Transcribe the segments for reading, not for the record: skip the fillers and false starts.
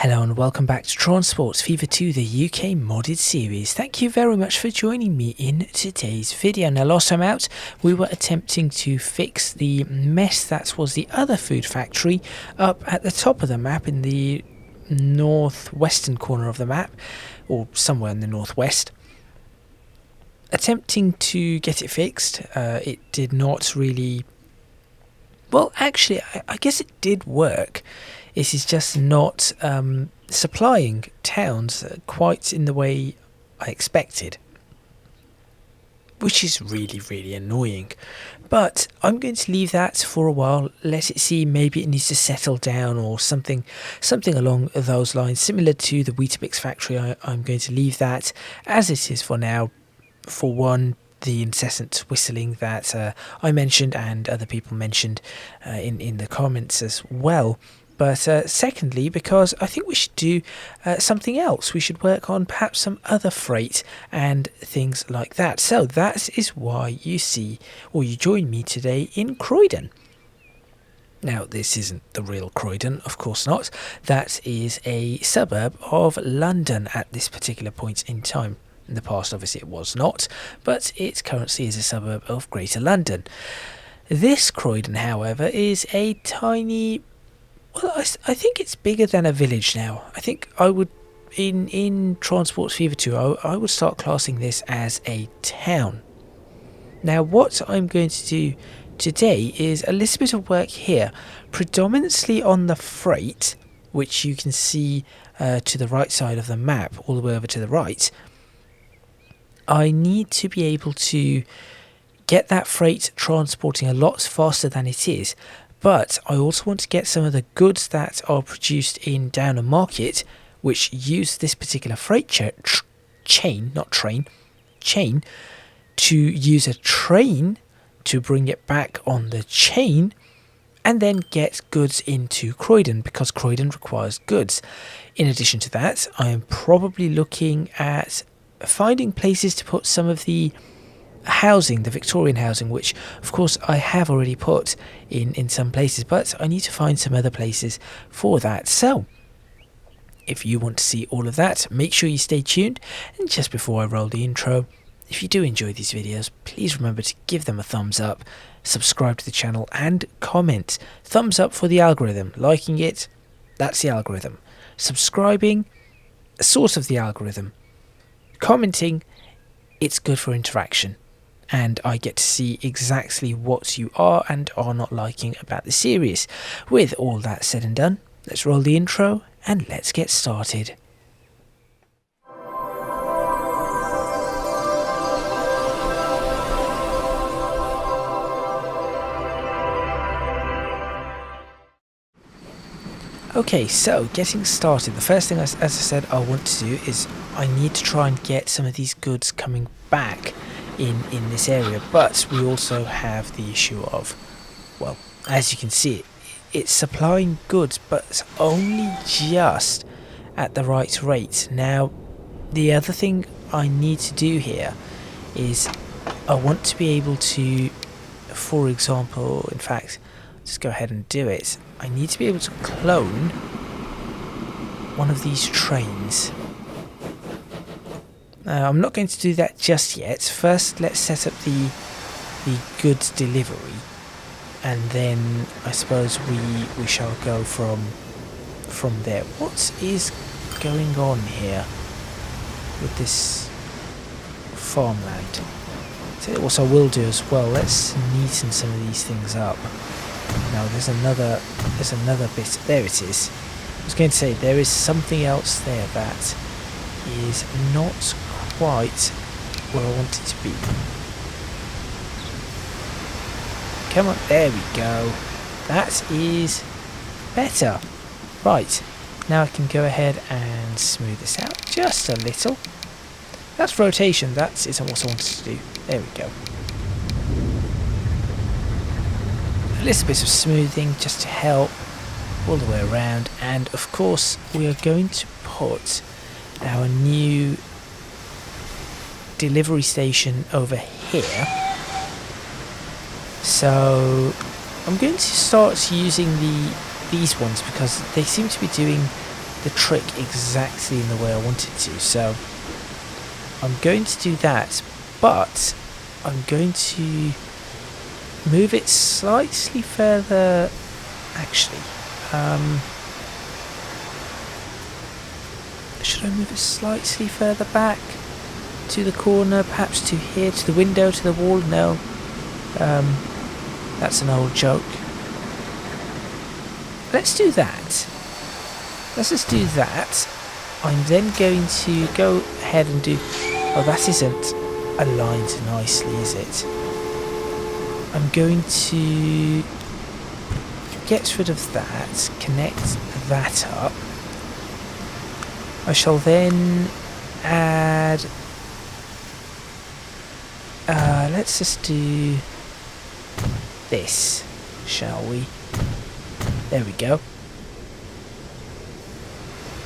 Hello and welcome back to Transports Fever 2, the UK modded series. Thank you very much for joining me in today's video. Now last time out we were attempting to fix the mess that was the other food factory up at the top of the map in the northwestern corner of the map, or somewhere in the northwest. Attempting to get it fixed, it did not really... Well, actually, I guess it did work. It is just not supplying towns quite in the way I expected, which is really annoying. But I'm going to leave that for a while, let it see, maybe it needs to settle down or something along those lines, similar to the Weetabix factory. I'm going to leave that as it is for now. For one, the incessant whistling that I mentioned and other people mentioned in the comments as well. But secondly, because I think we should do something else. We should work on perhaps some other freight and things like that. So that is why you see, or you join me today in Croydon. Now, this isn't the real Croydon, of course not. That is a suburb of London at this particular point in time. In the past, obviously, it was not, but it currently is a suburb of Greater London. This Croydon, however, is a tiny... Well, I think it's bigger than a village now. I think I would, in Transport Fever 2, I would start classing this as a town. Now, what I'm going to do today is a little bit of work here, predominantly on the freight, which you can see to the right side of the map, all the way over to the right. I need to be able to get that freight transporting a lot faster than it is. But I also want to get some of the goods that are produced in Downham Market, which use this particular freight chain, to use a train to bring it back on the chain, and then get goods into Croydon, because Croydon requires goods. In addition to that, I am probably looking at finding places to put some of the housing, the Victorian housing, which of course I have already put in some places, but I need to find some other places for that. So if you want to see all of that, make sure you stay tuned. And just before I roll the intro, if you do enjoy these videos, please remember to give them a thumbs up, subscribe to the channel and comment. Thumbs up for the algorithm. Liking it, that's the algorithm. Subscribing, a source of the algorithm. Commenting, it's good for interaction, and I get to see exactly what you are and are not liking about the series. With all that said and done, let's roll the intro and let's get started. Okay, so getting started, the first thing, as I said, I want to do is I need to try and get some of these goods coming back in this area, but we also have the issue of, well, as you can see, it's supplying goods, but it's only just at the right rate. Now, the other thing I need to do here is I want to be able to, for example, in fact, just go ahead and do it. I need to be able to clone one of these trains. I'm not going to do that just yet. First, let's set up the goods delivery, and then I suppose we shall go from there. What is going on here with this farmland? So what I will do as well, let's neaten some of these things up. Now there's another bit. There it is. I was going to say there is something else there that is not quite where I want it to be. Come on, there we go. That is better. Right, now I can go ahead and smooth this out just a little. That's rotation, that isn't what I wanted to do. There we go. A little bit of smoothing just to help all the way around, and of course we are going to put our new delivery station over here. So I'm going to start using these ones because they seem to be doing the trick exactly in the way I want it to. So I'm going to do that, but I'm going to move it slightly further. Actually, should I move it slightly further back to the corner, perhaps to here, to the window, to the wall? No, that's an old joke. Let's do that. Let's just do that. I'm then going to go ahead and do... Oh, that isn't aligned nicely, is it? I'm going to get rid of that, connect that up. I shall then add... let's just do this, shall we? There we go.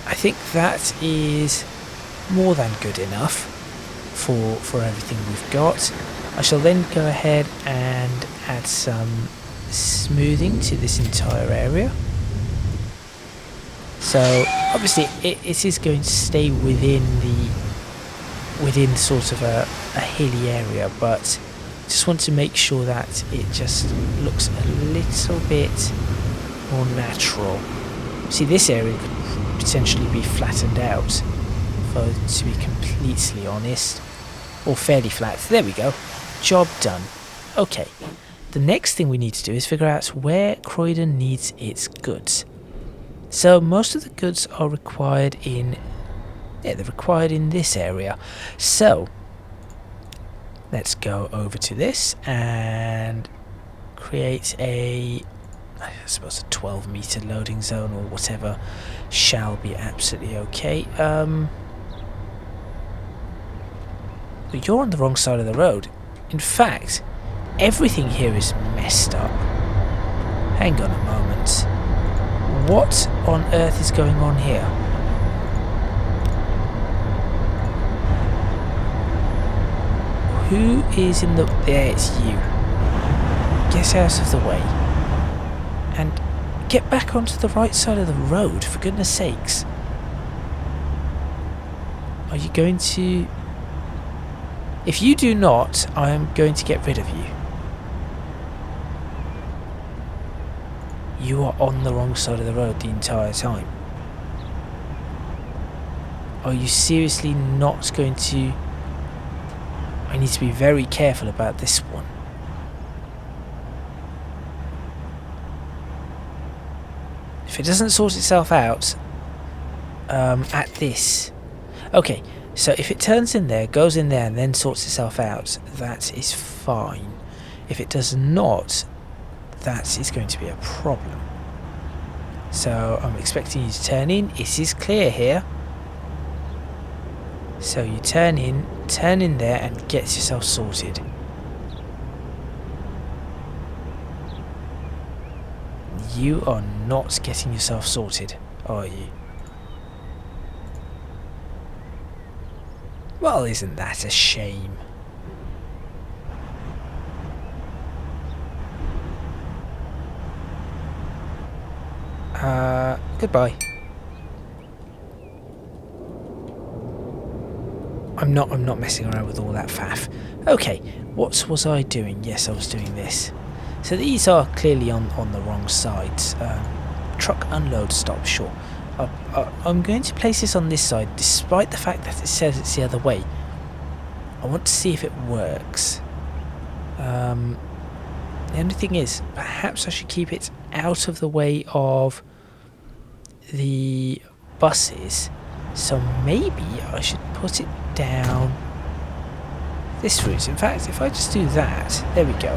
I think that is more than good enough for everything we've got. I shall then go ahead and add some smoothing to this entire area. So obviously it is going to stay within sort of a hilly area, but just want to make sure that it just looks a little bit more natural. See, this area could potentially be flattened out, to be completely honest, or fairly flat. There we go, job done. Okay, the next thing we need to do is figure out where Croydon needs its goods. So most of the goods are required in, they're required in this area. So let's go over to this and create a, I suppose, a 12-meter loading zone or whatever shall be absolutely okay. But you're on the wrong side of the road. In fact, everything here is messed up. Hang on a moment. What on earth is going on here? Who is in the... There, it's you. Get out of the way. And get back onto the right side of the road, for goodness sakes. Are you going to... If you do not, I am going to get rid of you. You are on the wrong side of the road the entire time. Are you seriously not going to... I need to be very careful about this one. If it doesn't sort itself out at this... Okay, so if it turns in there, goes in there and then sorts itself out, that is fine. If it does not, that is going to be a problem. So I'm expecting you to turn in. It is clear here. So you turn in there and get yourself sorted. You are not getting yourself sorted, are you? Well, isn't that a shame? Goodbye. I'm not messing around with all that faff. Okay, what was I doing? Yes, I was doing this. So these are clearly on the wrong sides. Truck unload stop, sure. I'm going to place this on this side, despite the fact that it says it's the other way. I want to see if it works. The only thing is, perhaps I should keep it out of the way of the buses. So maybe I should put it down this route. In fact, if I just do that, there we go.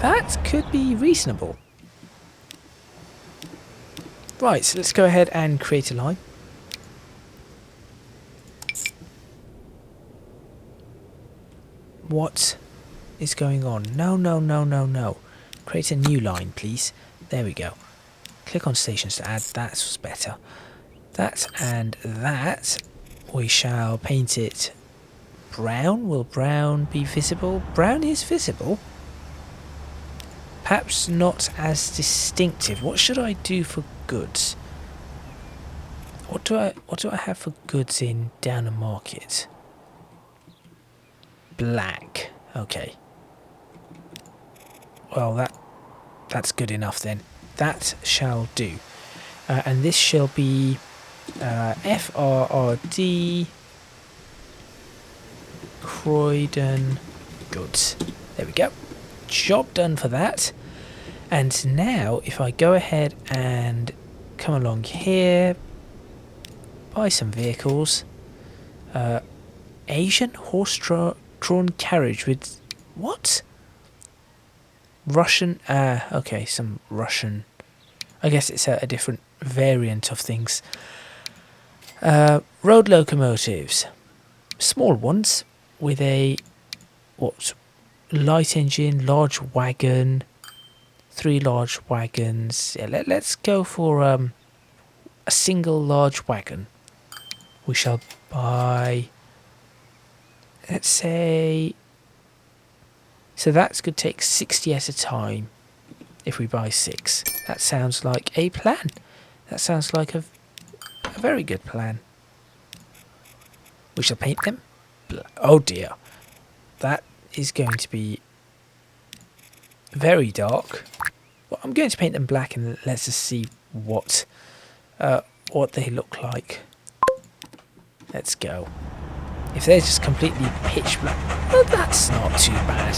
That could be reasonable. Right, so let's go ahead and create a line. What is going on? No. Create a new line, please. There we go. Click on stations to add. That was better. That and that. We shall paint it brown. Will brown be visible? Brown is visible. perhaps not as distinctive. What should I do for goods? What do I have for goods in Downham Market? Black. Okay. Well, that's good enough then. That shall do. And this shall be FRRD Croydon goods. There we go. Job done for that. And now if I go ahead and come along here, buy some vehicles. Asian horse-drawn carriage with what? Russian, okay, some Russian, I guess it's a different variant of things. Road locomotives, small ones with a, what, light engine, large wagon, 3 large wagons. Yeah, let's go for a single large wagon. We shall buy, let's say, so that's going to take 60 at a time if we buy 6. That sounds like a plan. That sounds like a very good plan. We shall paint them. Oh dear. That is going to be very dark. Well, I'm going to paint them black and let's just see what they look like. Let's go. If they're just completely pitch black, well, that's not too bad.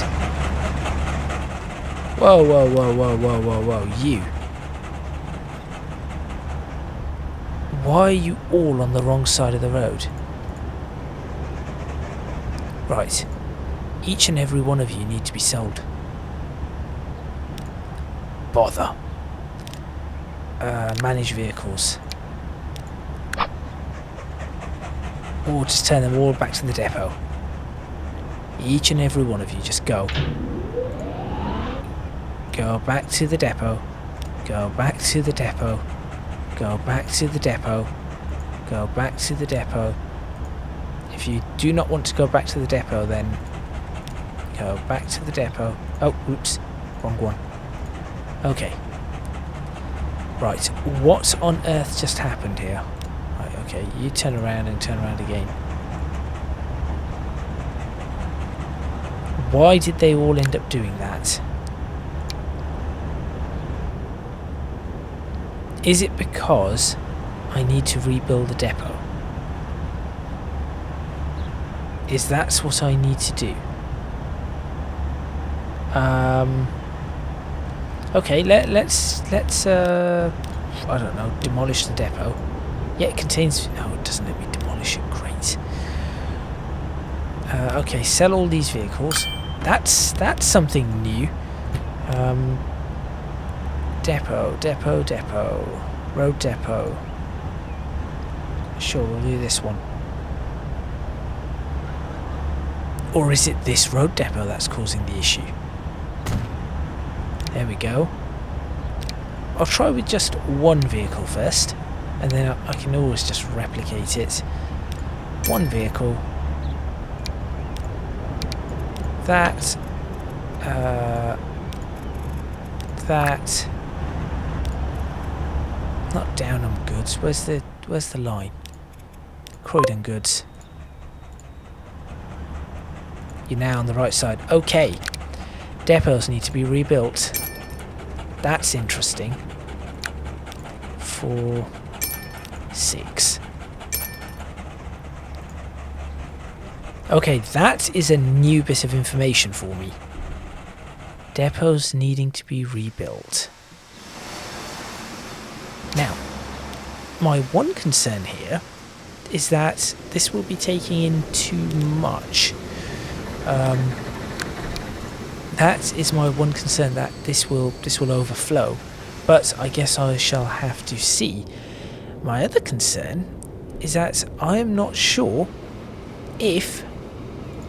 Whoa, whoa, whoa, whoa, whoa, whoa, whoa, you. Why are you all on the wrong side of the road? Right. Each and every one of you need to be sold. Bother. Manage vehicles. Or just turn them all back to the depot. Each and every one of you, just go. Go back to the depot. Go back to the depot. Go back to the depot. Go back to the depot. If you do not want to go back to the depot, then go back to the depot. Oh, oops. Wrong one. Okay. Right. What on earth just happened here? Right, okay. You turn around and turn around again. Why did they all end up doing that? Is it because I need to rebuild the depot? Is that what I need to do? Okay, let's I don't know, demolish the depot. Yeah, it contains. Oh, it doesn't let me demolish it. Great. Okay, sell all these vehicles. That's something new. Depot, road depot. Sure, we'll do this one. Or is it this road depot that's causing the issue? There we go. I'll try with just one vehicle first, and then I can always just replicate it. One vehicle. That. Not Downham goods. Where's the line? Croydon goods. You're now on the right side. Okay. Depots need to be rebuilt. That's interesting. 4, 6. Okay, that is a new bit of information for me. Depots needing to be rebuilt. Now, my one concern here is that this will be taking in too much. That is my one concern, that this will overflow, but I guess I shall have to see. My other concern is that I am not sure if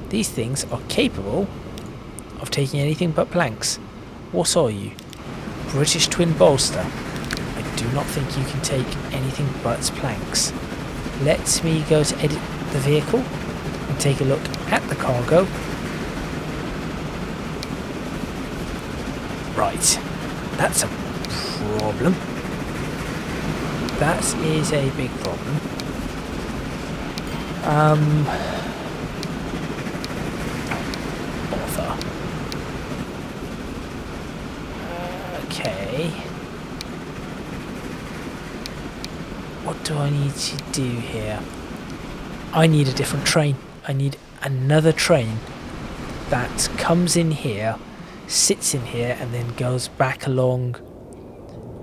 these things are capable of taking anything but planks. What are you? British twin bolster? I do not think you can take anything but planks. Let me go to edit the vehicle and take a look at the cargo. Right, that's a problem. That is a big problem. Bother. Okay. What do I need to do here? I need a different train. I need another train that comes in here, sits in here, and then goes back along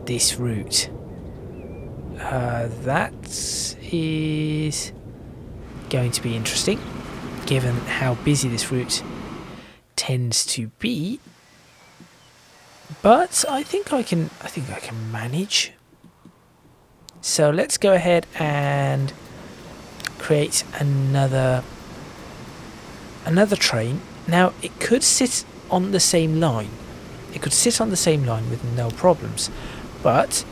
this route. That is going to be interesting, given how busy this route tends to be. But I think I can manage. So let's go ahead and create another train. Now it could sit on the same line. It could sit on the same line with no problems, but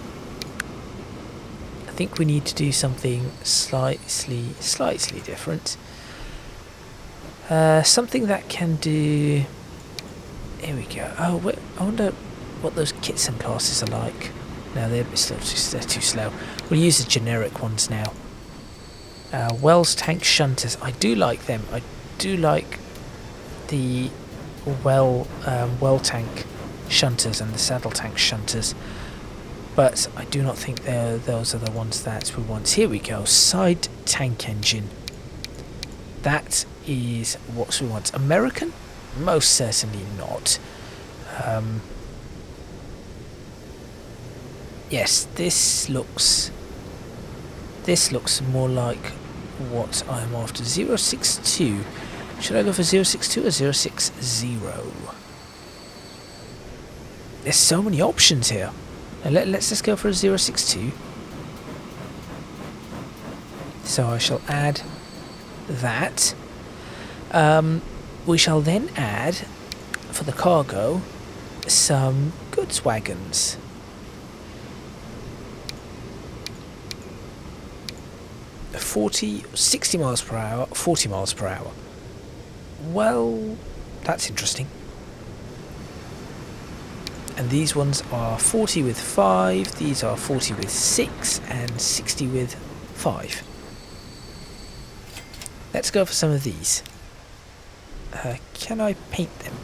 I think we need to do something slightly different. Something that can do. Here we go. Oh, wait, I wonder what those kits and classes are like. No, they're a bit slow. They're too slow. We'll use the generic ones now. Wells tank shunters. I do like them. I do like the well tank shunters and the saddle tank shunters, but I do not think those are the ones that we want. Here we go. Side tank engine. That is what we want. American? Most certainly not. Yes, this looks more like what I'm after. 062. Should I go for 062 or 060? There's so many options here. Now let's just go for a 062. So I shall add that. We shall then add, for the cargo, some goods wagons. A 60 miles per hour, 40 miles per hour. Well, that's interesting. And these ones are 40 with 5, these are 40 with 6, and 60 with 5. Let's go for some of these. Can I paint them?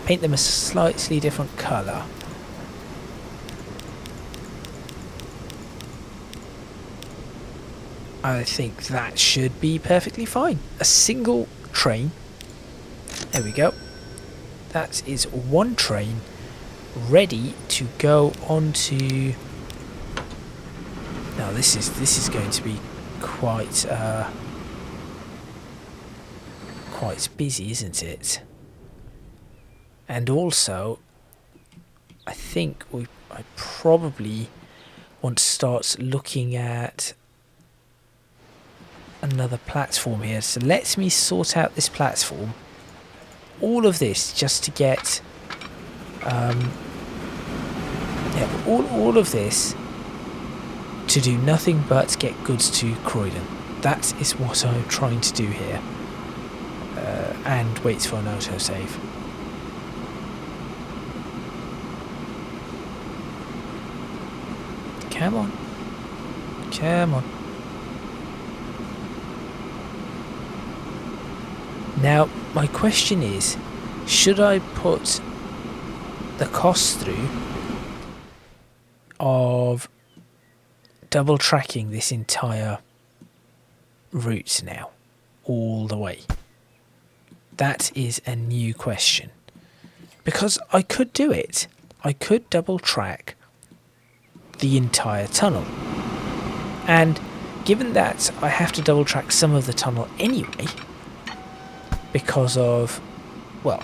Paint them a slightly different colour. I think that should be perfectly fine. A single train. There we go. That is one train ready to go onto. Now this is going to be quite busy, isn't it? And also, I think I probably want to start looking at another platform here. So let me sort out this platform. All of this just to get all of this to do nothing but get goods to Croydon. That is what I'm trying to do here. And wait for an autosave. Come on. Come on. Now, my question is, should I put the cost through of double tracking this entire route now, all the way? That is a new question. Because I could do it. I could double track the entire tunnel. And given that I have to double track some of the tunnel anyway, because of, well,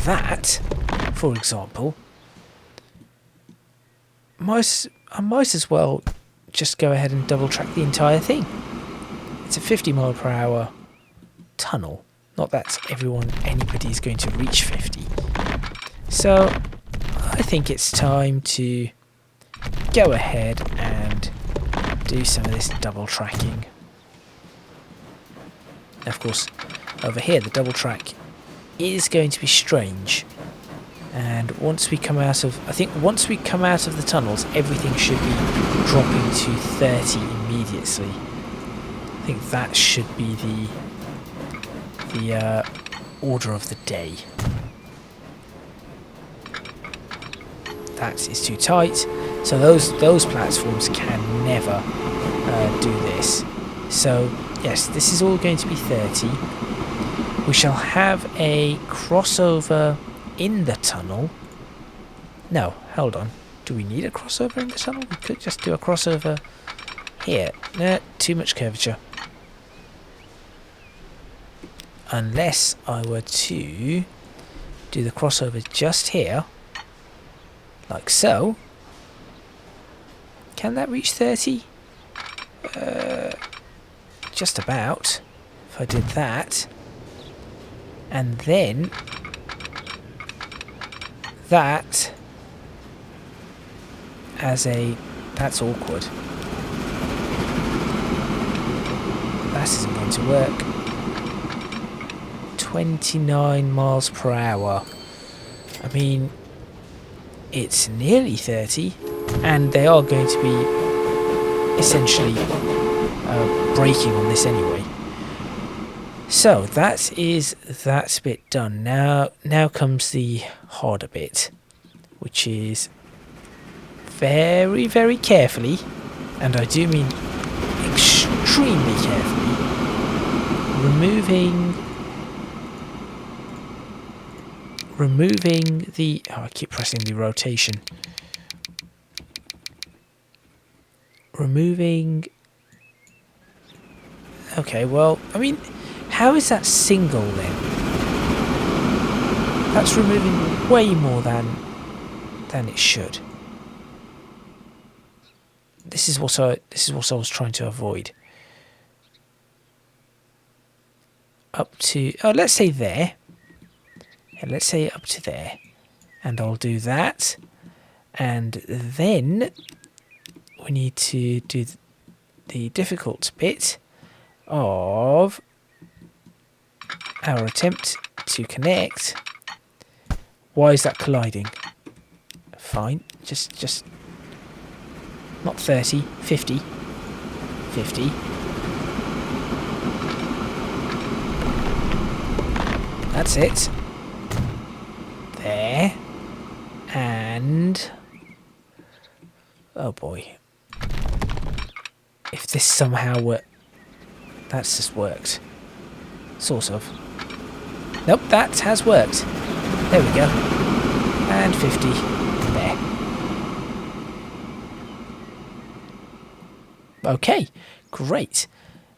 that, for example, I might as well just go ahead and double track the entire thing. It's a 50 mile per hour tunnel. Not that anybody's going to reach 50. So I think it's time to go ahead and do some of this double tracking. Of course, over here the double track is going to be strange. And once we come out of, I think once we come out of the tunnels, everything should be dropping to 30 immediately. I think that should be the order of the day. That is too tight, so those platforms can never do this. So yes, this is all going to be 30. We shall have a crossover in the tunnel. No, hold on. Do we need a crossover in the tunnel? We could just do a crossover here. No, too much curvature. Unless I were to do the crossover just here, like so. Can that reach 30? Just about. If I did that. And then that as a... That's awkward. That isn't going to work. 29 miles per hour. I mean, it's nearly 30, and they are going to be essentially braking on this anyway. So that is that bit done. Now comes the harder bit, which is very, very carefully, and I do mean extremely carefully, removing the... Oh, I keep pressing the rotation. Removing... Okay, well, I mean, how is that single then? That's removing way more than it should. This is what I was trying to avoid. Up to... Oh, let's say there. Yeah, let's say up to there, and I'll do that, and then we need to do the difficult bit of our attempt to connect. Why is that colliding? Fine, just not 30, 50, 50. That's it. There, and oh boy, if this somehow were... That's just worked, sort of. Nope, that has worked. There we go. And 50 there. Okay, great.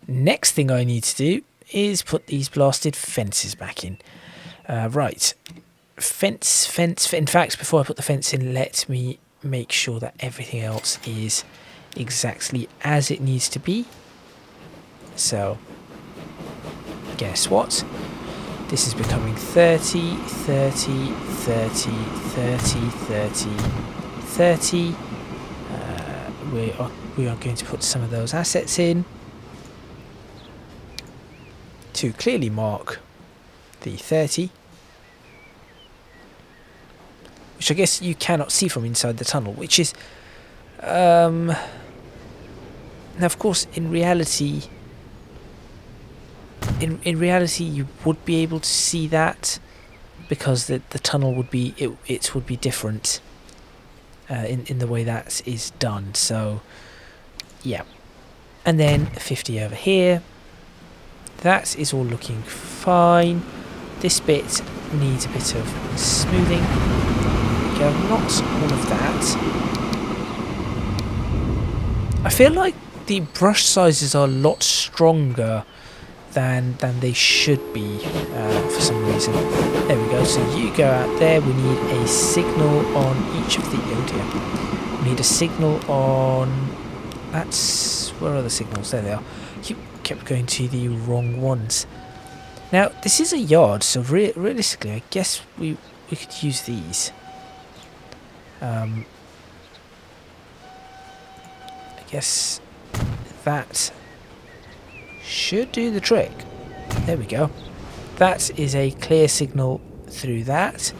Next thing I need to do is put these blasted fences back in. Right. Fence. In fact, before I put the fence in, let me make sure that everything else is exactly as it needs to be. So, guess what? This is becoming 30, 30, 30, 30, 30, 30. We are going to put some of those assets in to clearly mark the 30. Which I guess you cannot see from inside the tunnel, which is... now, of course, in reality... In reality, you would be able to see that, because the tunnel would be... It would be different in the way that is done, so... Yeah. And then 50 over here. That is all looking fine. This bit needs a bit of smoothing. Go, not all of that. I feel like the brush sizes are a lot stronger than they should be for some reason. There we go. So you go out there. We need a signal on each of the... Oh dear. We need a signal on... That's... Where are the signals? There they are. Kept going to the wrong ones. Now, this is a yard, so realistically, I guess we could use these. I guess that should do the trick. There we go. That is a clear signal through that.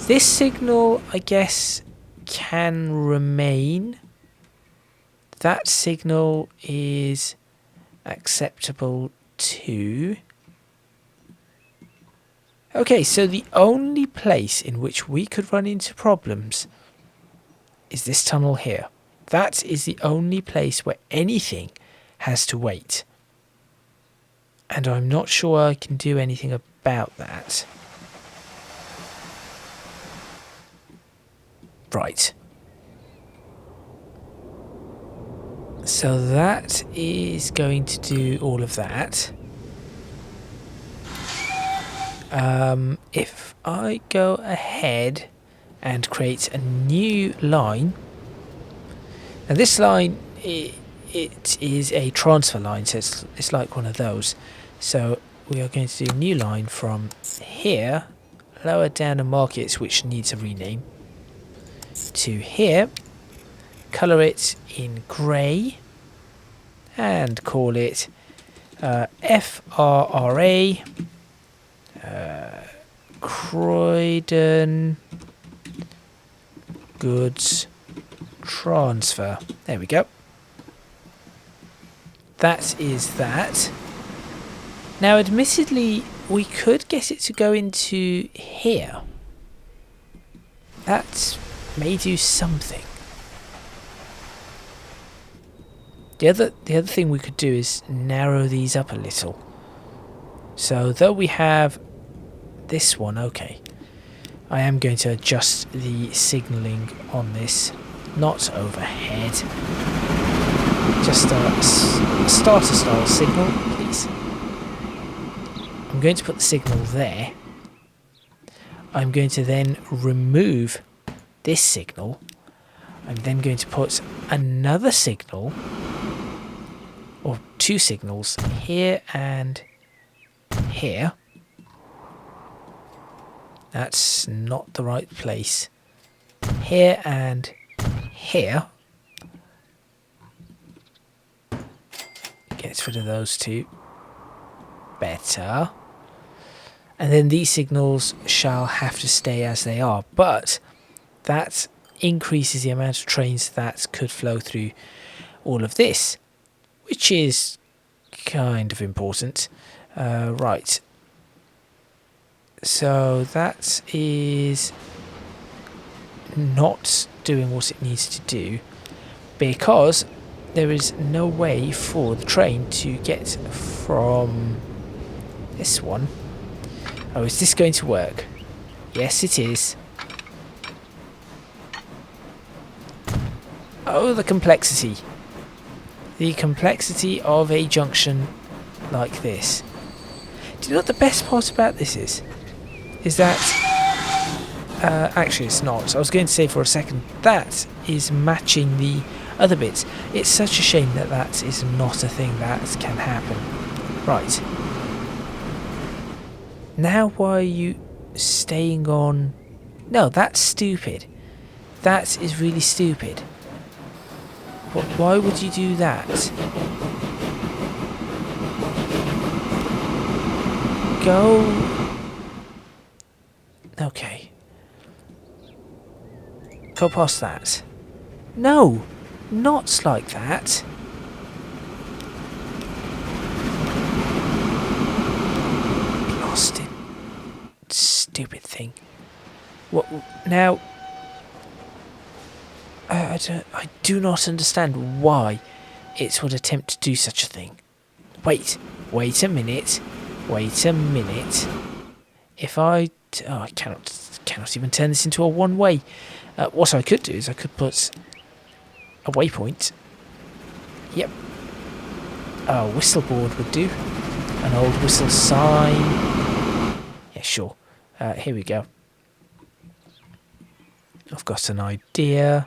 This signal, I guess, can remain. That signal is acceptable too. Okay, so the only place in which we could run into problems is this tunnel here. That is the only place where anything has to wait. And I'm not sure I can do anything about that. Right. So that is going to do all of that. If I go ahead and create a new line, now this line, it is a transfer line, so it's like one of those. So we are going to do a new line from here, lower down and mark it, which needs a rename, to here, colour it in grey, and call it FRRA Croydon Goods Transfer. There we go. That is that. Now, admittedly, we could get it to go into here. That may do something. The other thing we could do is narrow these up a little. So though we have this one, okay, I am going to adjust the signalling on this, not overhead. Just a starter style signal, please. I'm going to put the signal there. I'm going to then remove this signal. I'm then going to put another signal, or two signals, here and here. That's not the right place. Here and here. Gets rid of those two. Better. And then these signals shall have to stay as they are, but that increases the amount of trains that could flow through all of this, which is kind of important. Right. So that is not doing what it needs to do, because there is no way for the train to get from this one. Oh, is this going to work? Yes, it is. Oh, the complexity. The complexity of a junction like this. Do you know what the best part about this is? Is that... actually, it's not. I was going to say for a second, that is matching the other bits. It's such a shame that that is not a thing that can happen. Right. Now why are you staying on... No, that's stupid. That is really stupid. Why would you do that? Go... Okay. Go past that. No! Not like that. Lost it. Stupid thing. What now? I do not understand why it would attempt to do such a thing. Wait a minute. If I cannot even turn this into a one-way. What I could do is I could put a waypoint. Yep. A whistle board would do. An old whistle sign. Yeah, sure. Here we go. I've got an idea.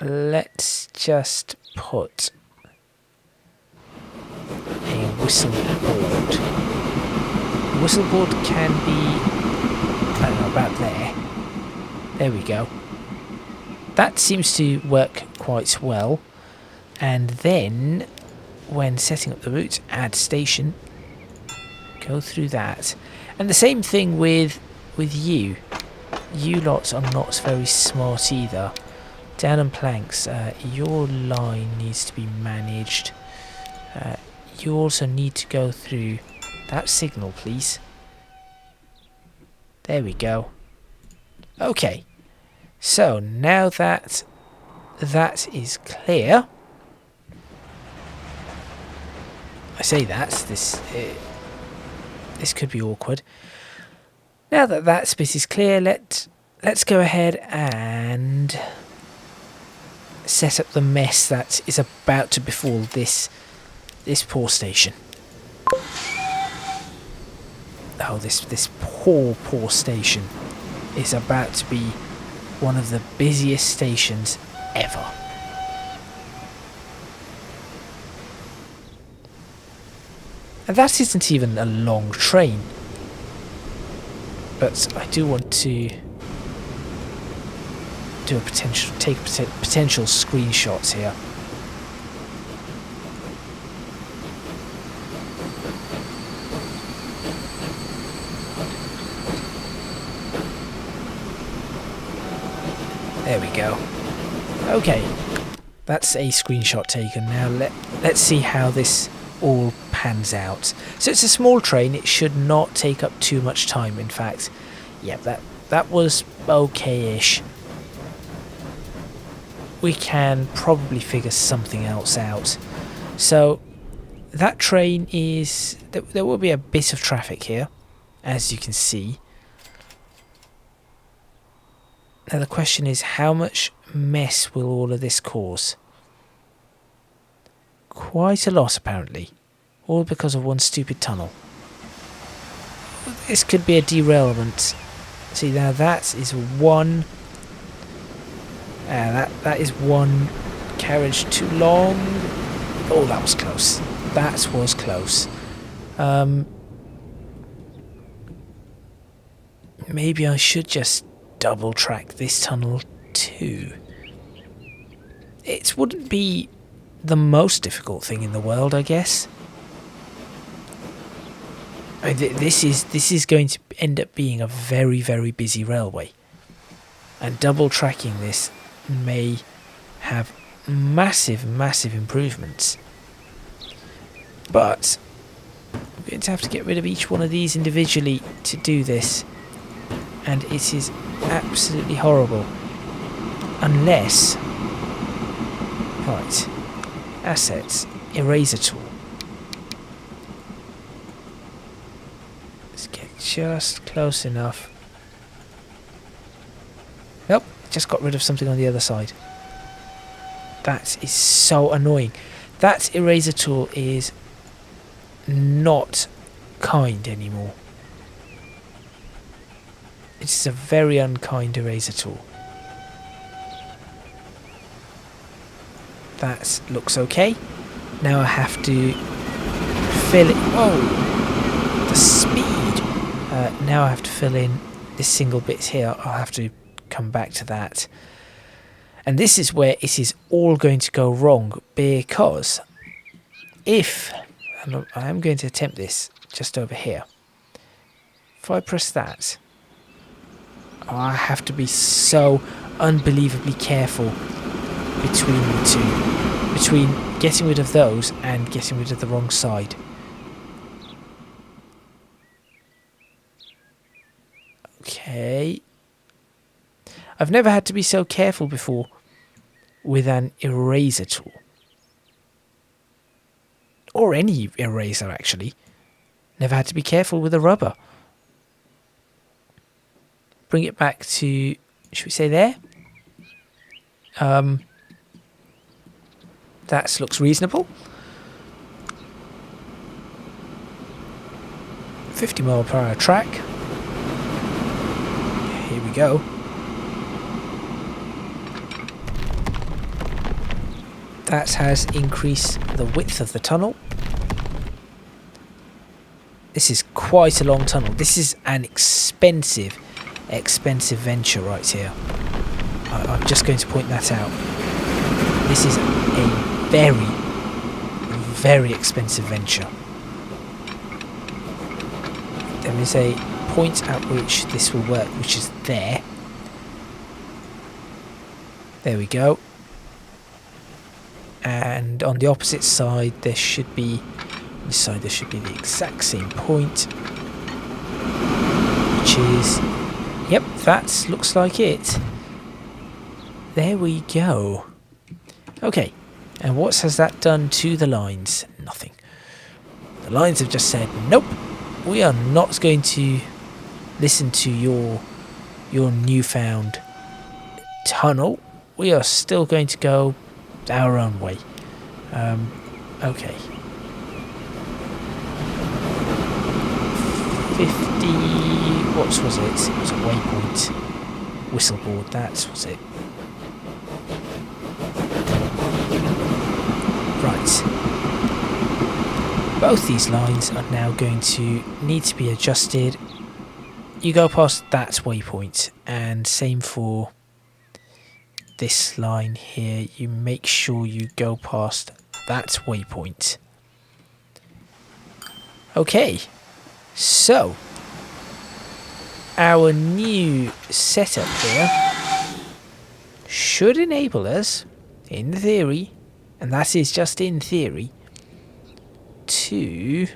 Let's just put a whistle board. The whistle board can be, I don't know, about there. There we go. That seems to work quite well. And then, when setting up the route, add station. Go through that. And the same thing with you. You lots are not very smart either. Down on planks, your line needs to be managed. You also need to go through that signal, please. There we go. Okay, so now that that is clear, I say that this could be awkward. Now that that bit is clear, let's go ahead and set up the mess that is about to befall this poor station. Oh, this poor station is about to be one of the busiest stations ever. And that isn't even a long train. But I do want to do take potential screenshots here. There we go. Okay, that's a screenshot taken. Now let's see how this all pans out. So it's a small train. It should not take up too much time. In fact, yeah, that was okay-ish. We can probably figure something else out. So that train is... There will be a bit of traffic here, as you can see. Now the question is, how much mess will all of this cause? Quite a lot, apparently. All because of one stupid tunnel. This could be a derailment. See, now that is one... that is one carriage too long. Oh, that was close. That was close. Maybe I should just double track this tunnel too. It wouldn't be the most difficult thing in the world, I guess. I mean, this is going to end up being a very, very busy railway, and double tracking this may have massive improvements. But I'm going to have to get rid of each one of these individually to do this, and it is absolutely horrible. Unless... Right. Assets. Eraser tool. Let's get just close enough. Nope. Just got rid of something on the other side. That is so annoying. That eraser tool is not kind anymore. It's a very unkind eraser tool. That looks okay. Now I have to fill it. Whoa! The speed! Now I have to fill in this single bit here. I'll have to come back to that. And this is where it is all going to go wrong, because if... and I am going to attempt this just over here. If I press that... I have to be so unbelievably careful between the two. Between getting rid of those and getting rid of the wrong side. Okay. I've never had to be so careful before with an eraser tool. Or any eraser, actually. Never had to be careful with a rubber. Bring it back to, should we say there? That looks reasonable. 50 mile per hour track. Here we go. That has increased the width of the tunnel. This is quite a long tunnel. This is an expensive venture right here. I'm just going to point that out. This is a very expensive venture. there is a point at which this will work, which is there. There we go. And on the opposite side there should be, this side there should be the exact same point, which is, yep, that looks like it. There we go. Okay, and what has that done to the lines? Nothing. The lines have just said, nope, we are not going to listen to your newfound tunnel. We are still going to go our own way. Okay. 50... what was it? It was a waypoint. Whistleboard, that was it. Right. Both these lines are now going to need to be adjusted. You go past that waypoint, and same for this line here. You make sure you go past that waypoint. Okay, so our new setup here should enable us, in theory, and that is just in theory, to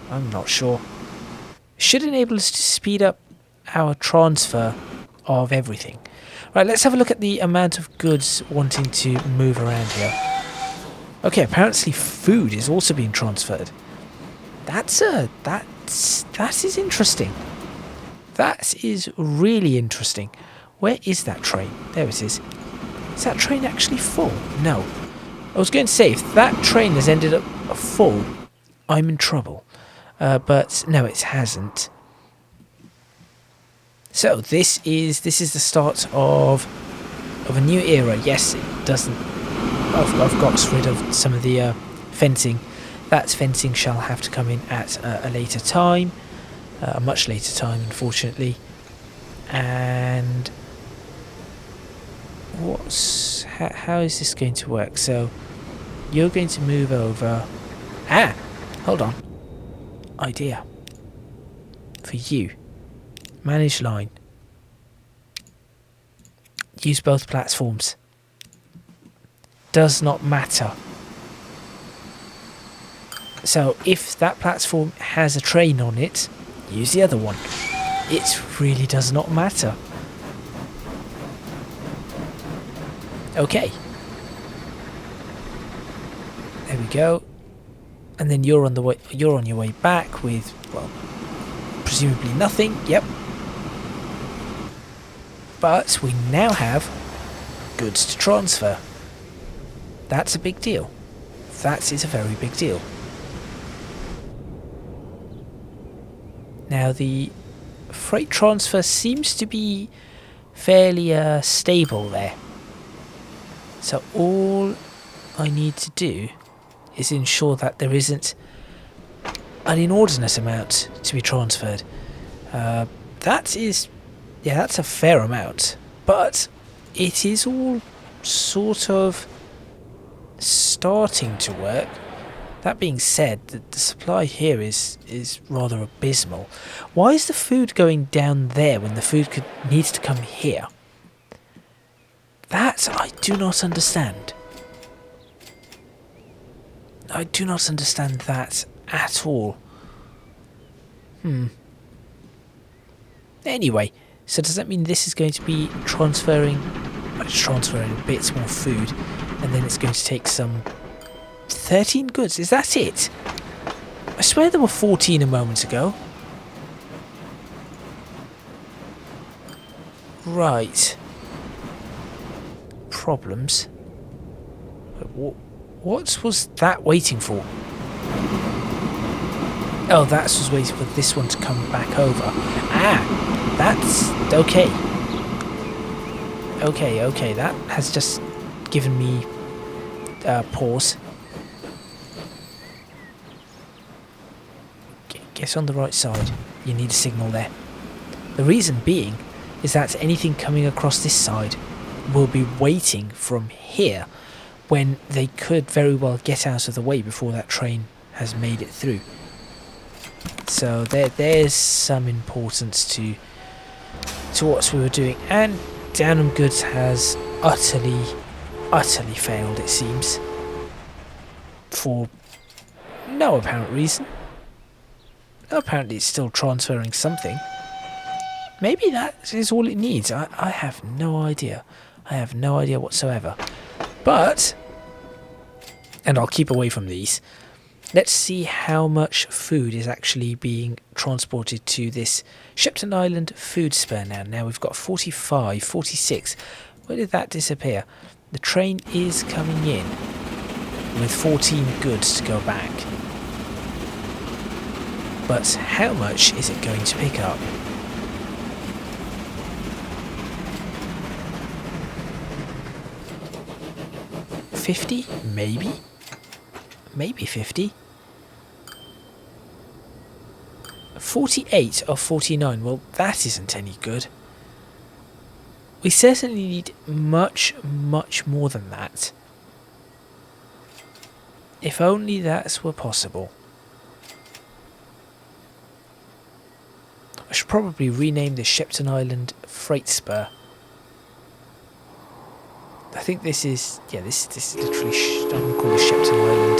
I'm not sure. Should enable us to speed up our transfer of everything. Right, let's have a look at the amount of goods wanting to move around here. Okay, apparently food is also being transferred. That is interesting. That is really interesting. Where is that train? There it is. Is that train actually full? No. I was going to say, if that train has ended up full, I'm in trouble. But no, it hasn't. So this is the start of a new era. Yes, it doesn't. I've got rid of some of the fencing. That fencing shall have to come in at a later time, a much later time, unfortunately. And how is this going to work? So you're going to move over. Hold on. Idea for you. Manage line. Use both platforms. Does not matter. So if that platform has a train on it, use the other one. It really does not matter. Okay. There we go. And then you're on your way back with, well, presumably nothing. Yep. But we now have goods to transfer. That's a big deal. That is a very big deal. Now the freight transfer seems to be fairly stable there. So all I need to do is ensure that there isn't an inordinate amount to be transferred. That's a fair amount, but it is all sort of starting to work. That being said, the supply here is rather abysmal. Why is the food going down there when the food needs to come here? That I do not understand. I do not understand that at all. Anyway, so does that mean this is going to be transferring a bit more food, and then it's going to take some 13 goods? Is that it? I swear there were 14 a moment ago. Right. Problems. What was that waiting for? Oh, that was waiting for this one to come back over. That's okay. Okay, that has just given me pause. Get on the right side. You need a signal there. The reason being is that anything coming across this side will be waiting from here, when they could very well get out of the way before that train has made it through. So there's some importance to what we were doing, and Downham Goods has utterly failed, it seems, for no apparent reason. Apparently it's still transferring something. Maybe that is all it needs. I have no idea. I have no idea whatsoever. But, and I'll keep away from these, let's see how much food is actually being transported to this Shepton Island food spur now. Now we've got 45, 46. Where did that disappear? The train is coming in with 14 goods to go back. But how much is it going to pick up? $50? Maybe? Maybe 50? 48 of 49. Well, that isn't any good. We certainly need much more than that. If only that were possible. I should probably rename the Shepton Island Freight Spur. I think this is, yeah, this is literally, I'm going to call this Shepton Island.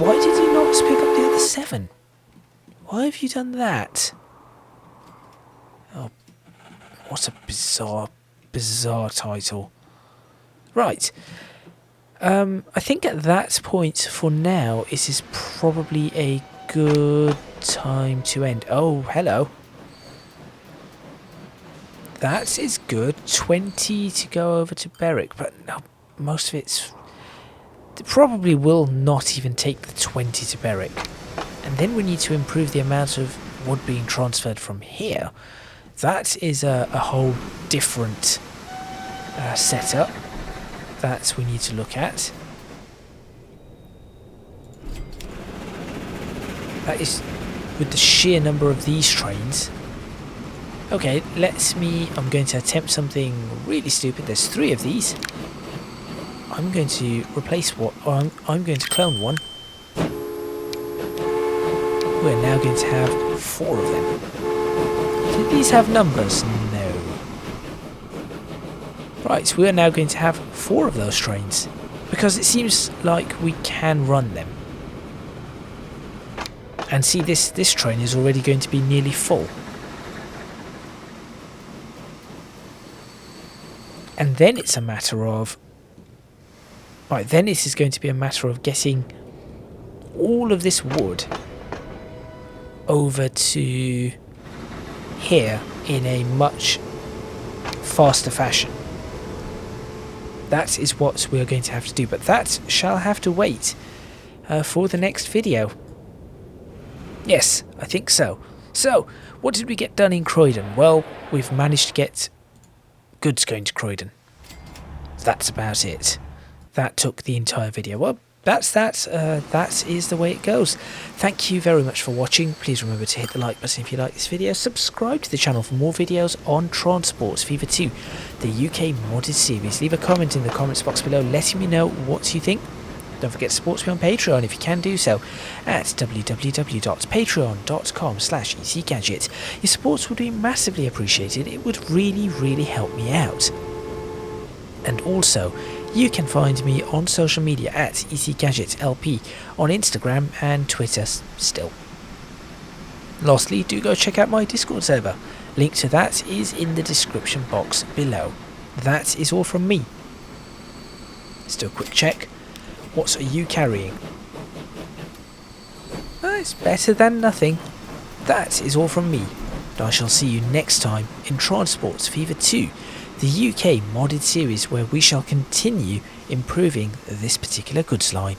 Why did you not pick up the other 7? Why have you done that? Oh, what a bizarre title. Right. I think at that point, for now, it is probably a good time to end. Oh, hello. That is good. 20 to go over to Berwick, but no, most of it's... It probably will not even take the 20 to Berwick. And then we need to improve the amount of wood being transferred from here. That is a whole different setup that we need to look at. That is with the sheer number of these trains. Okay, I'm going to attempt something really stupid. There's 3 of these. I'm going to replace I'm going to clone one. We're now going to have 4 of them. Do these have numbers? No. Right, we are now going to have 4 of those trains, because it seems like we can run them. And see, this train is already going to be nearly full. And then it's a matter of... Right, then it is going to be a matter of getting all of this wood over to here in a much faster fashion. That is what we're going to have to do, but that shall have to wait for the next video. Yes, I think so. So, what did we get done in Croydon? Well, we've managed to get goods going to Croydon. That's about it. That took the entire video. Well, that's that. That is the way it goes. Thank you very much for watching. Please remember to hit the like button if you like this video. Subscribe to the channel for more videos on Transports Fever 2, the UK modded series. Leave a comment in the comments box below letting me know what you think. Don't forget to support me on Patreon if you can do so at www.patreon.com/ECGadget. Your support would be massively appreciated. It would really help me out. And also, you can find me on social media at ECGadgetLP on Instagram and Twitter still. Lastly, do go check out my Discord server. Link to that is in the description box below. That is all from me. Let's do a quick check. What are you carrying? It's better than nothing. That is all from me. And I shall see you next time in Transports Fever 2, the UK modded series where we shall continue improving this particular goods line.